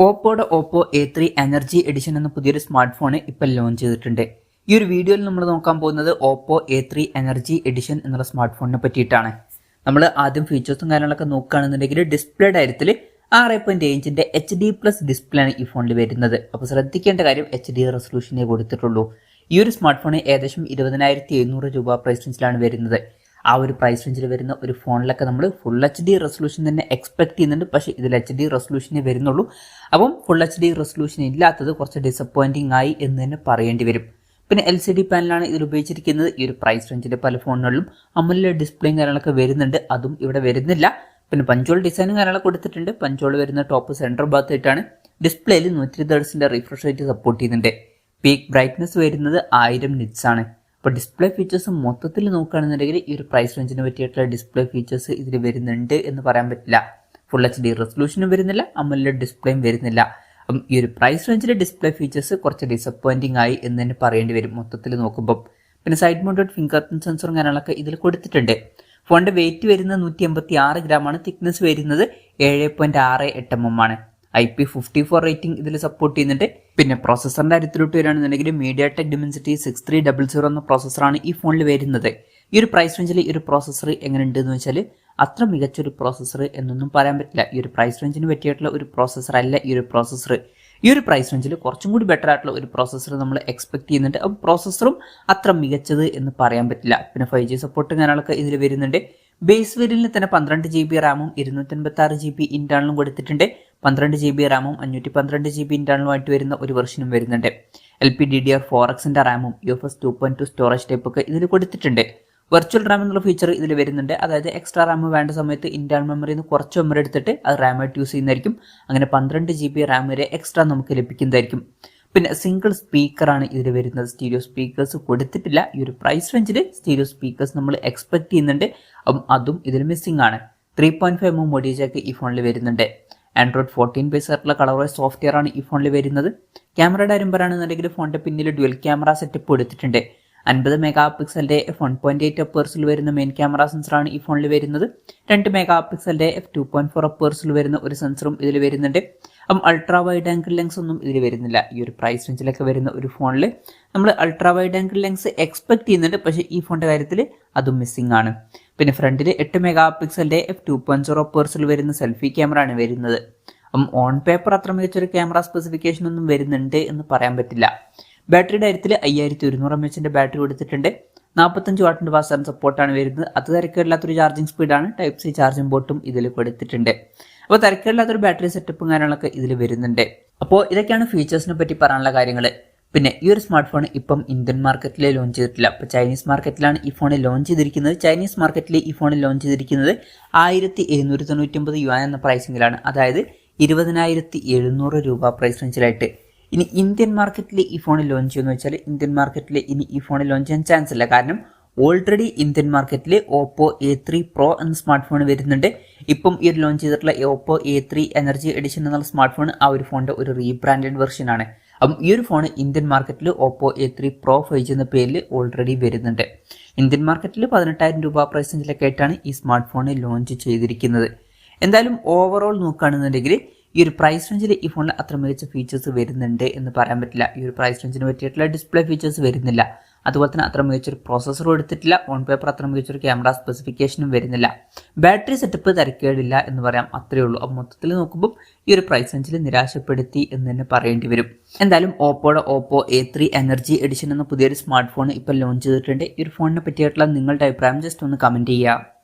ഓപ്പോയുടെ Oppo A3 energy edition എന്ന പുതിയൊരു smart phone ഇപ്പോൾ ലോഞ്ച് ചെയ്തിട്ടുണ്ട്. ഈ ഒരു വീഡിയോയിൽ നമ്മൾ നോക്കാൻ പോകുന്നത് ഓപ്പോ A3 എനർജി എഡിഷൻ എന്നുള്ള സ്മാർട്ട് ഫോണിനെ പറ്റിയിട്ടാണ്. നമ്മൾ ആദ്യം ഫീച്ചേഴ്സും കാര്യങ്ങളൊക്കെ നോക്കുകയാണെന്നുണ്ടെങ്കിൽ ഡിസ്പ്ലേ കാര്യത്തിൽ 6.7 ഇഞ്ചിന്റെ HD+ ഡിസ്പ്ലേ ആണ് ഈ ഫോണിൽ വരുന്നത്. അപ്പോൾ ശ്രദ്ധിക്കേണ്ട കാര്യം HD റെസൊല്യൂഷനെ കൊടുത്തിട്ടുള്ളൂ. ഈ ഒരു സ്മാർട്ട് ഫോൺ ഏകദേശം 20,700 രൂപ പ്രൈസ് റേഞ്ചിലാണ് വരുന്നത്. ആ ഒരു പ്രൈസ് റേഞ്ചിൽ വരുന്ന ഒരു ഫോണിലൊക്കെ നമ്മൾ ഫുൾ HD റെസൊല്യൂഷൻ തന്നെ എക്സ്പെക്ട് ചെയ്യുന്നുണ്ട്. പക്ഷേ ഇതിൽ HD റെസൊല്യൂഷനേ വരുന്നുള്ളൂ. അപ്പം ഫുൾ HD റെസൊല്യൂഷൻ ഇല്ലാത്തത് കുറച്ച് ഡിസപ്പോയിന്റിംഗ് ആയി എന്ന് തന്നെ പറയേണ്ടി വരും. പിന്നെ LCD പാനലാണ് ഇതിൽ ഉപയോഗിച്ചിരിക്കുന്നത്. ഈ ഒരു പ്രൈസ് റേഞ്ചിലെ പല ഫോണുകളിലും AMOLED ഡിസ്പ്ലേയും കാര്യങ്ങളൊക്കെ വരുന്നുണ്ട്, അതും ഇവിടെ വരുന്നില്ല. പിന്നെ പഞ്ചോൾ ഡിസൈനും കാര്യങ്ങളൊക്കെ കൊടുത്തിട്ടുണ്ട്. പഞ്ചോൾ വരുന്ന ടോപ്പ് സെൻറ്റർ ഭാഗത്തായിട്ടാണ്. ഡിസ്പ്ലേയിൽ 120 ഹെർട്സിന്റെ റിഫ്രഷ് റേറ്റ് സപ്പോർട്ട് ചെയ്യുന്നുണ്ട്. പീക്ക് ബ്രൈറ്റ്നസ് വരുന്നത് 1000 നിറ്റ്സ് ആണ്. അപ്പോൾ ഡിസ്പ്ലേ ഫീച്ചേഴ്സ് മൊത്തത്തിൽ നോക്കുകയാണെന്നുണ്ടെങ്കിൽ ഈ ഒരു പ്രൈസ് റേഞ്ചിന് പറ്റിയിട്ടുള്ള ഡിസ്പ്ലേ ഫീച്ചേഴ്സ് ഇതിൽ വരുന്നുണ്ട് എന്ന് പറയാൻ പറ്റില്ല. ഫുൾ HD റെസൊല്യൂഷനും വരുന്നില്ല, AMOLED ഡിസ്പ്ലേയും വരുന്നില്ല. അപ്പം ഈ ഒരു പ്രൈസ് റേഞ്ചിലെ ഡിസ്പ്ലേ ഫീച്ചേഴ്സ് കുറച്ച് ഡിസപ്പോയിന്റിംഗ് ആയി എന്ന് തന്നെ പറയേണ്ടി വരും മൊത്തത്തിൽ നോക്കുമ്പോൾ. പിന്നെ സൈഡ് മൗണ്ടഡ് ഫിംഗർ പ്രിന്റ് സെൻസറും കാര്യങ്ങളൊക്കെ ഇതിൽ കൊടുത്തിട്ടുണ്ട്. ഫോണിന്റെ വെയിറ്റ് വരുന്നത് 186 ഗ്രാമാണ്. തിക്നെസ് വരുന്നത് 7.68 mm ആണ്. IP54 റേറ്റിംഗ് ഇതിൽ സപ്പോർട്ട് ചെയ്യുന്നുണ്ട്. പിന്നെ പ്രോസസറിന്റെ കാര്യത്തിലോട്ട് വരികയാണെന്നുണ്ടെങ്കിൽ MediaTek Dimensity 6300 എന്ന പ്രോസസറാണ് ഈ ഫോണിൽ വരുന്നത്. ഈ ഒരു പ്രൈസ് റേഞ്ചിൽ ഈ ഒരു പ്രോസസർ എങ്ങനെയുണ്ട് എന്ന് വെച്ചാൽ അത്ര മികച്ചൊരു പ്രോസസർ എന്നൊന്നും പറയാൻ പറ്റില്ല. ഈ ഒരു പ്രൈസ് റേഞ്ചിന് പറ്റിയിട്ടുള്ള ഒരു പ്രോസസർ അല്ല ഈ ഒരു പ്രോസസർ. ഈ ഒരു പ്രൈസ് റേഞ്ചിൽ കുറച്ചും കൂടി ബെറ്റർ ആയിട്ടുള്ള ഒരു പ്രോസസർ നമ്മൾ എക്സ്പെക്ട് ചെയ്യുന്നുണ്ട്. അപ്പോൾ പ്രോസസറും അത്ര മികച്ചത് എന്ന് പറയാൻ പറ്റില്ല. പിന്നെ 5G സപ്പോർട്ടും കാര്യങ്ങളൊക്കെ ഇതിൽ വരുന്നുണ്ട്. ബേസ് വേരിയന്റിൽ തന്നെ 12 GB റാമും 256 GB ഇന്റേണലും കൊടുത്തിട്ടുണ്ട്. 12 GB റാമും 512 GB ഇന്റേണലുമായിട്ട് വരുന്ന ഒരു വെർഷനും വരുന്നുണ്ട്. LPDDR4Xന്റെ റാമും UFS 2.2 സ്റ്റോറേജ് ടൈപ്പ് ഒക്കെ ഇതിൽ കൊടുത്തിട്ടുണ്ട്. വെർച്വൽ റാം എന്നുള്ള ഫീച്ചർ ഇതിൽ വരുന്നുണ്ട്. അതായത് എക്സ്ട്രാ റാം വേണ്ട സമയത്ത് ഇന്റേണൽ മെമ്മറിയിൽ നിന്ന് കുറച്ച് മെമ്മറി എടുത്തിട്ട് അത് റാമായിട്ട് യൂസ് ചെയ്യുന്നതായിരിക്കും. അങ്ങനെ 12 GB റാം വരെ എക്സ്ട്രാ നമുക്ക് ലഭിക്കുന്നതായിരിക്കും. പിന്നെ സിംഗിൾ സ്പീക്കറാണ് ഇതിൽ വരുന്നത്. സ്റ്റീരിയോ സ്പീക്കേഴ്സ് കൊടുത്തിട്ടില്ല. ഈ ഒരു പ്രൈസ് റേഞ്ചിൽ സ്റ്റീരിയോ സ്പീക്കേഴ്സ് നമ്മൾ എക്സ്പെക്ട് ചെയ്യുന്നുണ്ട്. അതും ഇതിൽ മിസ്സിംഗ് ആണ്. 3.5 mm ഓഡിയോ ജാക്ക് ഈ ഫോണിൽ വരുന്നുണ്ട്. ആൻഡ്രോയിഡ് 14 ബേസ് ആയിട്ടുള്ള കളർവൈസ് സോഫ്റ്റ്വെയർ ആണ് ഈ ഫോണിൽ വരുന്നത്. ക്യാമറയുടെ കാര്യം പറയുകയാണെന്നുണ്ടെങ്കിൽ ഫോണിന്റെ പിന്നിൽ ഡ്യുവൽ ക്യാമറ സെറ്റപ്പ് കൊടുത്തിട്ടുണ്ട്. 50 മെഗാ പിക്സലിന്റെ f1.8 അപ്പേഴ്സിൽ വരുന്ന മെയിൻ ക്യാമറ സെൻസറാണ് ഈ ഫോണിൽ വരുന്നത്. 2 മെഗാ പിക്സലിന്റെ f2.4 അപ്പേഴ്സിൽ വരുന്ന ഒരു സെൻസറും ഇതിൽ വരുന്നുണ്ട്. അപ്പം അൾട്രാ വൈഡ് ആംഗിൾ ലെൻസ് ഒന്നും ഇതിൽ വരുന്നില്ല. ഈ ഒരു പ്രൈസ് റേഞ്ചിലൊക്കെ വരുന്ന ഒരു ഫോണിൽ നമ്മൾ ultra wide angle lens expect ചെയ്യുന്നുണ്ട്. പക്ഷേ ഈ ഫോണിന്റെ കാര്യത്തിൽ അതും മിസ്സിംഗ് ആണ്. പിന്നെ ഫ്രണ്ടിൽ 8 മെഗാ പിക്സലിന്റെ f2.0 അപ്പേഴ്സിൽ വരുന്ന സെൽഫി ക്യാമറ ആണ് വരുന്നത്. അപ്പം ഓൺ പേപ്പർ അത്ര മികച്ചൊരു ക്യാമറ സ്പെസിഫിക്കേഷൻ ഒന്നും വരുന്നുണ്ട് എന്ന് പറയാൻ പറ്റില്ല. ബാറ്ററിയുടെ കാര്യത്തിൽ 5100 mAh ബാറ്ററി കൊടുത്തിട്ടുണ്ട്. 45 വാട്ടിന്റെ ഫാസ്റ്റ് ചാർജിംഗ് സപ്പോർട്ടാണ് വരുന്നത്. അത് തിരക്കേടില്ലാത്തൊരു ചാർജിംഗ് സ്പീഡാണ്. Type-C ചാർജിംഗ് പോർട്ടും ഇതിൽ കൊടുത്തിട്ടുണ്ട്. അപ്പോൾ തിരക്കേടില്ലാത്തൊരു ബാറ്ററി സെറ്റപ്പും കാര്യങ്ങളൊക്കെ ഇതിൽ വരുന്നുണ്ട്. അപ്പോൾ ഇതൊക്കെയാണ് ഫീച്ചേഴ്സിനെ പറ്റി പറയാനുള്ള കാര്യങ്ങൾ. പിന്നെ ഈ ഒരു സ്മാർട്ട് ഫോൺ ഇപ്പം ഇന്ത്യൻ മാർക്കറ്റിൽ ലോഞ്ച് ചെയ്തിട്ടില്ല. അപ്പോൾ ചൈനീസ് മാർക്കറ്റിലാണ് ഈ ഫോൺ ലോഞ്ച് ചെയ്തിരിക്കുന്നത്. ചൈനീസ് മാർക്കറ്റിൽ ഈ ഫോൺ ലോഞ്ച് ചെയ്തിരിക്കുന്നത് 1799 യുവാൻ എന്ന പ്രൈസിങ്ങിലാണ്. അതായത് 20,700 രൂപ പ്രൈസ് റേഞ്ചിലായിട്ട്. ഇനി ഇന്ത്യൻ മാർക്കറ്റിൽ ഈ ഫോൺ ലോഞ്ച് ചെയ്യുമെന്ന് വെച്ചാൽ ഇന്ത്യൻ മാർക്കറ്റിൽ ഇനി ഈ ഫോൺ ലോഞ്ച് ചെയ്യാൻ ചാൻസ് ഇല്ല. കാരണം ഓൾറെഡി ഇന്ത്യൻ മാർക്കറ്റിൽ ഓപ്പോ A3 Pro എന്ന സ്മാർട്ട് ഫോൺ വരുന്നുണ്ട്. ഇപ്പം ഈ ഒരു ലോഞ്ച് ചെയ്തിട്ടുള്ള ഓപ്പോ A3 എനർജി എഡിഷൻ എന്നുള്ള സ്മാർട്ട് ഫോൺ ആ ഒരു ഫോണിന്റെ ഒരു റീബ്രാൻഡഡ് വെർഷൻ ആണ്. അപ്പം ഈ ഒരു ഫോൺ ഇന്ത്യൻ മാർക്കറ്റിൽ ഓപ്പോ A3 Pro 5G എന്ന പേരിൽ ഓൾറെഡി വരുന്നുണ്ട്. ഇന്ത്യൻ മാർക്കറ്റിൽ 18,000 രൂപ പ്രൈസ് റേഞ്ചിലൊക്കെ ആയിട്ടാണ് ഈ സ്മാർട്ട് ഫോൺ ലോഞ്ച് ചെയ്തിരിക്കുന്നത്. എന്തായാലും ഓവറോൾ നോക്കുകയാണെന്നുണ്ടെങ്കിൽ ഈ ഒരു പ്രൈസ് റേഞ്ചിൽ ഈ ഫോണിൽ അത്ര മികച്ച ഫീച്ചേഴ്സ് വരുന്നുണ്ട് എന്ന് പറയാൻ പറ്റില്ല. ഈ ഒരു പ്രൈസ് റേഞ്ചിന് പറ്റിയിട്ടുള്ള ഡിസ്പ്ലേ ഫീച്ചേഴ്സ് വരുന്നില്ല. അതുപോലെ തന്നെ അത്ര മികച്ചൊരു പ്രോസസ്സർ എടുത്തിട്ടില്ല. ഓൺ പേപ്പർ അത്ര മികച്ചൊരു ക്യാമറ സ്പെസിഫിക്കേഷനും വരുന്നില്ല. ബാറ്ററി സെറ്റപ്പ് തിരക്കേടില്ല എന്ന് പറയാം, അത്രയേ ഉള്ളൂ. അപ്പോൾ മൊത്തത്തിൽ നോക്കുമ്പോൾ ഈ ഒരു പ്രൈസ് റേഞ്ചിൽ നിരാശപ്പെടുത്തി എന്ന് തന്നെ പറയേണ്ടി വരും. എന്തായാലും ഓപ്പോയുടെ ഓപ്പോ A3 എനർജി എഡിഷൻ എന്ന പുതിയൊരു സ്മാർട്ട് ഫോൺ ഇപ്പോൾ ലോഞ്ച് ചെയ്തിട്ടുണ്ട്. ഈ ഒരു ഫോണിനെ പറ്റിയിട്ടുള്ള നിങ്ങളുടെ അഭിപ്രായം ജസ്റ്റ് ഒന്ന് കമന്റ് ചെയ്യുക.